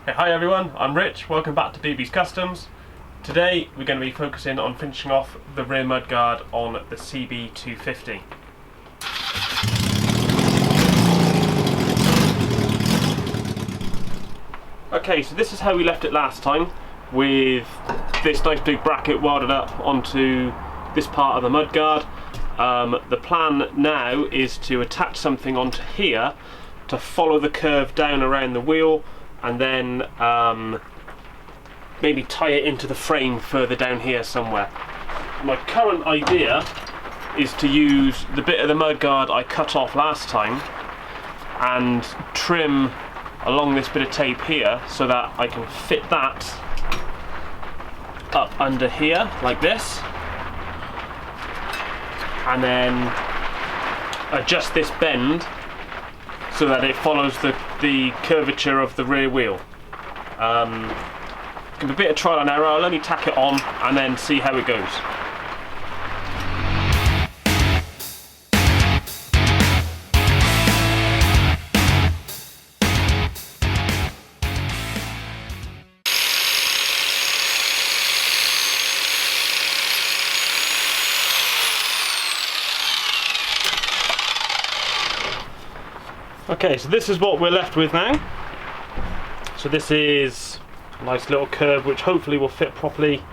Hey, hi everyone, I'm Rich, welcome back to BB's Customs. Today we're going to be focusing on finishing off the rear mudguard on the cb250. Okay, so this is how we left it last time, with this nice big bracket welded up onto this part of the mudguard. The plan now is to attach something onto here to follow the curve down around the wheel, and then maybe tie it into the frame further down here somewhere. My current idea is to use the bit of the mudguard I cut off last time and trim along this bit of tape here so that I can fit that up under here like this, and then adjust this bend so that it follows the curvature of the rear wheel. Give a bit of trial and error. I'll only tack it on and then see how it goes. Okay, so this is what we're left with now. So this is a nice little curve which hopefully will fit properly.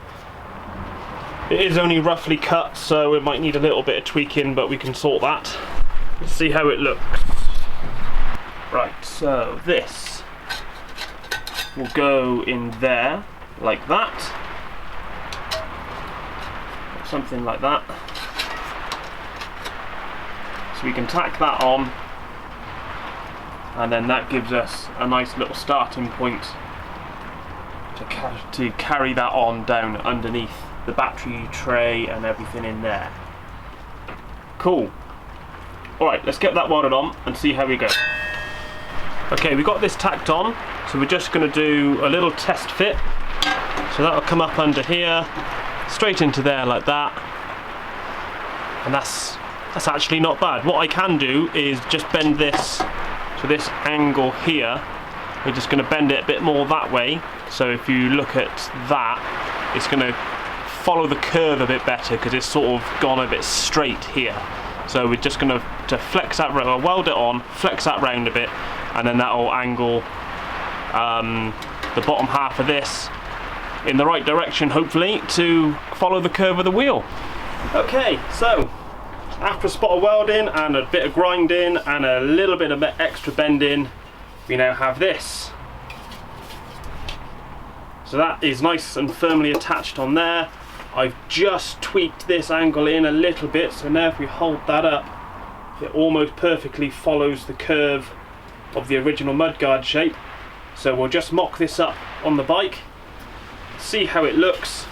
It is only roughly cut, so it might need a little bit of tweaking, but we can sort that. Let's see how it looks. Right, so this will go in there like that. Something like that. So we can tack that on, and then that gives us a nice little starting point to carry that on down underneath the battery tray and everything in there. Cool. Alright, let's get that welded on and see how we go. Okay, we got this tacked on, so we're just going to do a little test fit. So that'll come up under here, straight into there like that, and that's actually not bad. What I can do is just bend this to this angle here. We're just going to bend it a bit more that way, so if you look at that, it's going to follow the curve a bit better because it's sort of gone a bit straight here. So we're just going to flex that, weld it on, flex that round a bit, and then that will angle the bottom half of this in the right direction, hopefully, to follow the curve of the wheel. Okay, so after a spot of welding and a bit of grinding and a little bit of extra bending, we now have this. So that is nice and firmly attached on there. I've just tweaked this angle in a little bit, so now if we hold that up, it almost perfectly follows the curve of the original mudguard shape. So we'll just mock this up on the bike, see how it looks,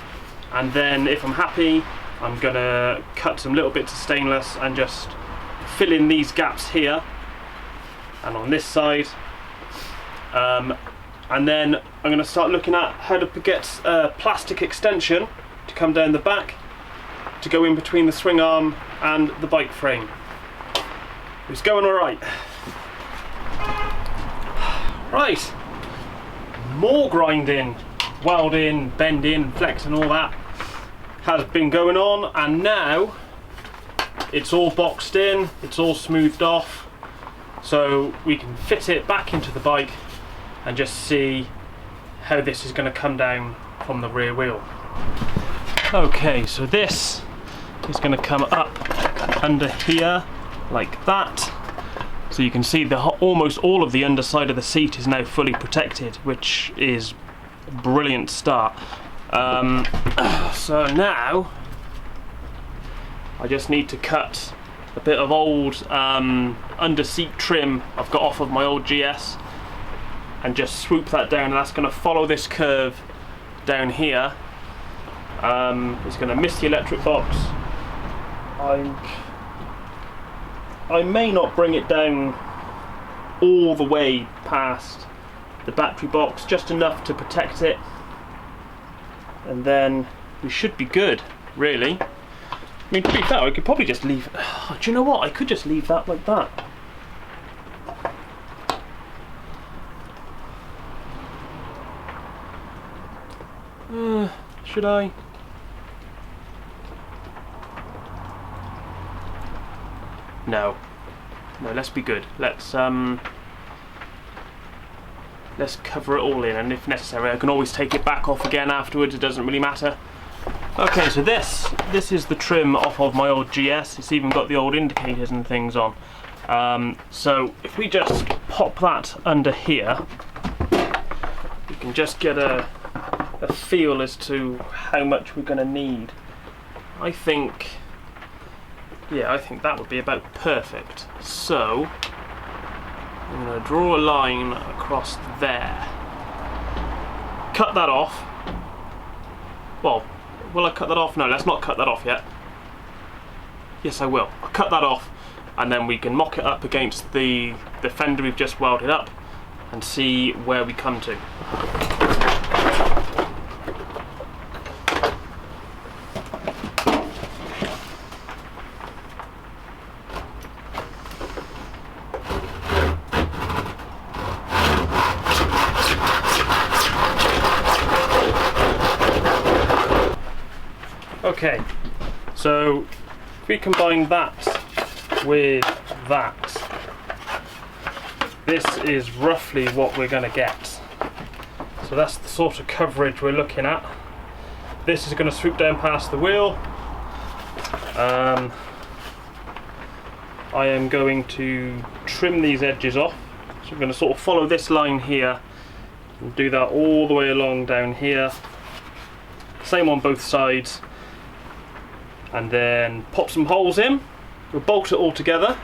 and then if I'm happy, I'm gonna cut some little bits of stainless and just fill in these gaps here and on this side, and then I'm gonna start looking at how to get a plastic extension to come down the back to go in between the swing arm and the bike frame. It's going alright. Right, more grinding, welding, bending, flexing, all that has been going on, and now it's all boxed in, it's all smoothed off, so we can fit it back into the bike and just see how this is going to come down from the rear wheel. Okay, so this is going to come up under here like that, so you can see almost all of the underside of the seat is now fully protected, which is a brilliant start. So now I just need to cut a bit of old under seat trim I've got off of my old GS and just swoop that down, and that's going to follow this curve down here. It's going to miss the electric box. I may not bring it down all the way past the battery box, just enough to protect it, and then we should be good, really. I mean, to be fair, I could probably just leave. Oh, do you know what? I could just leave that like that. Should I? No, let's be good. Let's cover it all in, and if necessary I can always take it back off again afterwards, it doesn't really matter. Okay, so this is the trim off of my old GS. It's even got the old indicators and things on. So if we just pop that under here, you can just get a feel as to how much we're going to need. I think that would be about perfect. So I'm going to draw a line across there. Cut that off. Well, will I cut that off? No, let's not cut that off yet. Yes, I will. I'll cut that off, and then we can mock it up against the fender we've just welded up and see where we come to. Okay, so if we combine that with that, this is roughly what we're going to get. So that's the sort of coverage we're looking at. This is going to swoop down past the wheel. I am going to trim these edges off. So I'm going to sort of follow this line here and do that all the way along down here. Same on both sides. And then pop some holes in, we'll bolt it all together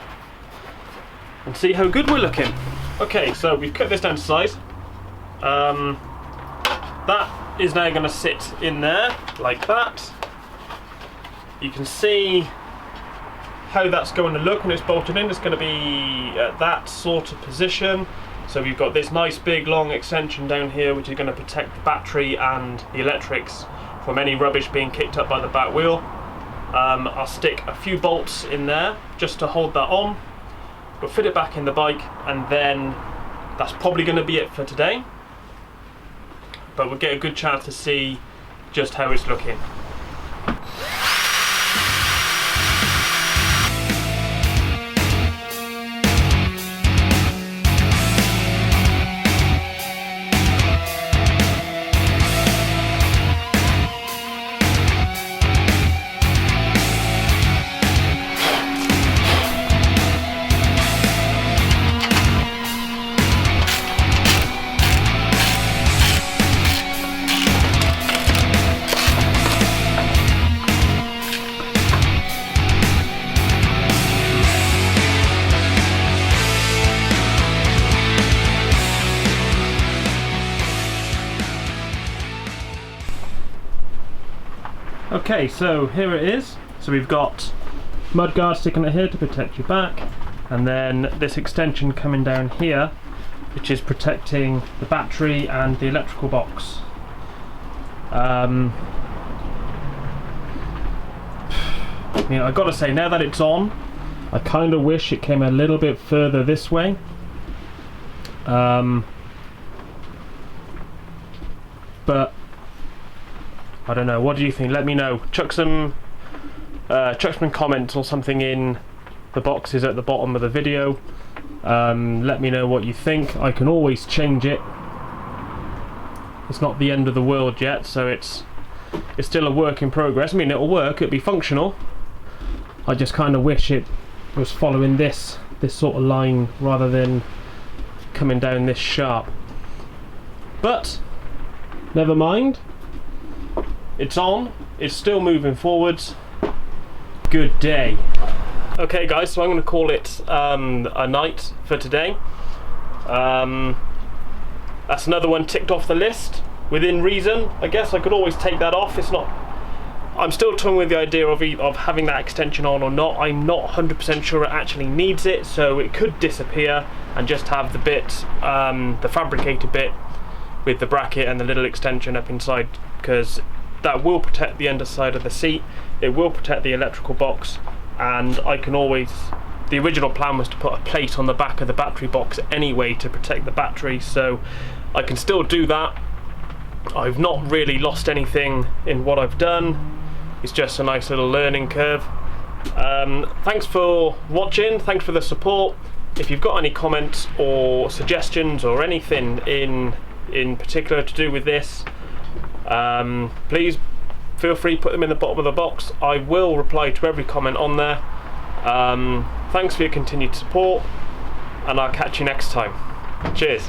and see how good we're looking. Okay, so we've cut this down to size. That is now going to sit in there like that. You can see how that's going to look when it's bolted in. It's going to be at that sort of position. So we've got this nice big long extension down here which is going to protect the battery and the electrics from any rubbish being kicked up by the back wheel. I'll stick a few bolts in there just to hold that on. We'll fit it back in the bike, and then that's probably going to be it for today. But we'll get a good chance to see just how it's looking. Okay, so here it is. So we've got mudguard sticking it here to protect your back, and then this extension coming down here which is protecting the battery and the electrical box. I mean, I've got to say, now that it's on, I kind of wish it came a little bit further this way. But I don't know, what do you think? Let me know. Chuck some comments or something in the boxes at the bottom of the video. Let me know what you think. I can always change it. It's not the end of the world yet, so it's still a work in progress. I mean, it'll work, it'll be functional. I just kind of wish it was following this sort of line rather than coming down this sharp. But never mind. It's on, it's still moving forwards. Good day. Okay guys, so I'm going to call it a night for today. That's another one ticked off the list, within reason. I guess I could always take that off. It's not, I'm still toying with the idea of having that extension on or not. I'm not 100% sure it actually needs it, so it could disappear and just have the bit, the fabricated bit with the bracket and the little extension up inside, because that will protect the underside of the seat, it will protect the electrical box, and I can always, the original plan was to put a plate on the back of the battery box anyway to protect the battery, so I can still do that. I've not really lost anything in what I've done. It's just a nice little learning curve. Thanks for watching, thanks for the support. If you've got any comments or suggestions or anything in particular to do with this, please feel free to put them in the bottom of the box. I will reply to every comment on there. Thanks for your continued support, and I'll catch you next time. Cheers.